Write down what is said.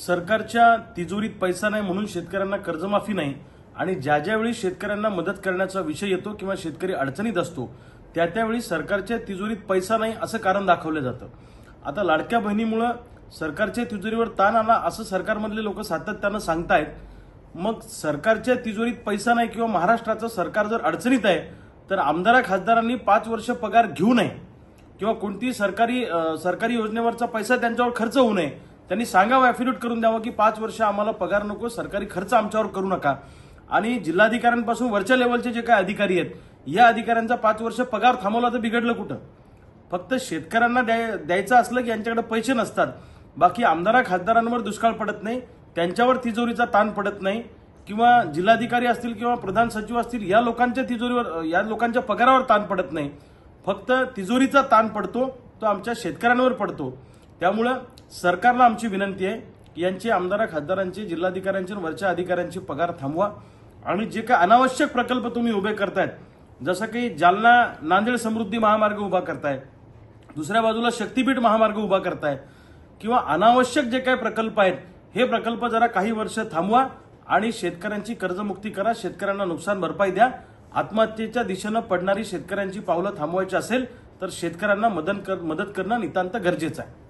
सरकारच्या तिजोरीत पैसा नाही म्हणून शेतकऱ्यांना कर्जमाफी नाही आणि ज्यावेळी शेतकऱ्यांना मदत करण्याचा विषय येतो किंवा शेतकरी अडचणीत असतो त्यावेळी सरकारच्या तिजोरीत पैसा नाही असं कारण दाखवलं जातं। आता लाडक्या बहिणीमुळे सरकारच्या तिजोरीवर ताण आला असं सरकारमधले लोक सातत्यानं सांगतायत। मग सरकारच्या तिजोरीत पैसा नाही किंवा महाराष्ट्राचं सरकार जर अडचणीत आहे तर आमदार खासदारांनी 5 वर्ष पगार घेऊ नये किंवा कोणती सरकारी योजनेवरचा पैसा त्यांच्यावर खर्च होऊ नये। त्यांनी सांगावं, ॲफिडेव्हिट करून द्यावं की 5 वर्ष आम्हाला पगार नको, सरकारी खर्च आमच्यावर करू नका। आणि जिल्हाधिकाऱ्यांपासून वरच्या लेवलचे जे काही अधिकारी आहेत या अधिकाऱ्यांचा 5 वर्ष पगार थांबवला तर बिघडलं कुठं? फक्त शेतकऱ्यांना द्यायचं असलं की यांच्याकडे पैसे नसतात, बाकी आमदार खासदारांवर दुष्काळ पडत नाही, त्यांच्यावर तिजोरीचा ताण पडत नाही किंवा जिल्हाधिकारी असतील किंवा प्रधान सचिव असतील या लोकांच्या तिजोरीवर या लोकांच्या पगारावर ताण पडत नाही। फक्त तिजोरीचा ताण पडतो तो आमच्या शेतकऱ्यांवर पडतो। त्यामुळे सरकारला आमची विनंती आहे की यांचे आमदार खासदारांचे जिल्हाधिकाऱ्यांचे वरच्या अधिकाऱ्यांचे पगार थांबवा आणि जे काही अनावश्यक प्रकल्प तुम्ही उभे करतायत, जसं की जालना नांदेड समृद्धी महामार्ग उभा करताय, दुसऱ्या बाजूला शक्तीपीठ महामार्ग उभा करताय किंवा अनावश्यक जे काही प्रकल्प आहेत हे प्रकल्प जरा काही वर्ष थांबवा आणि शेतकऱ्यांची कर्जमुक्ती करा, शेतकऱ्यांना नुकसान भरपाई द्या। आत्महत्येच्या दिशेनं पडणारी शेतकऱ्यांची पावलं थांबवायची असेल तर शेतकऱ्यांना मदत करणं नितांत गरजेचं आहे।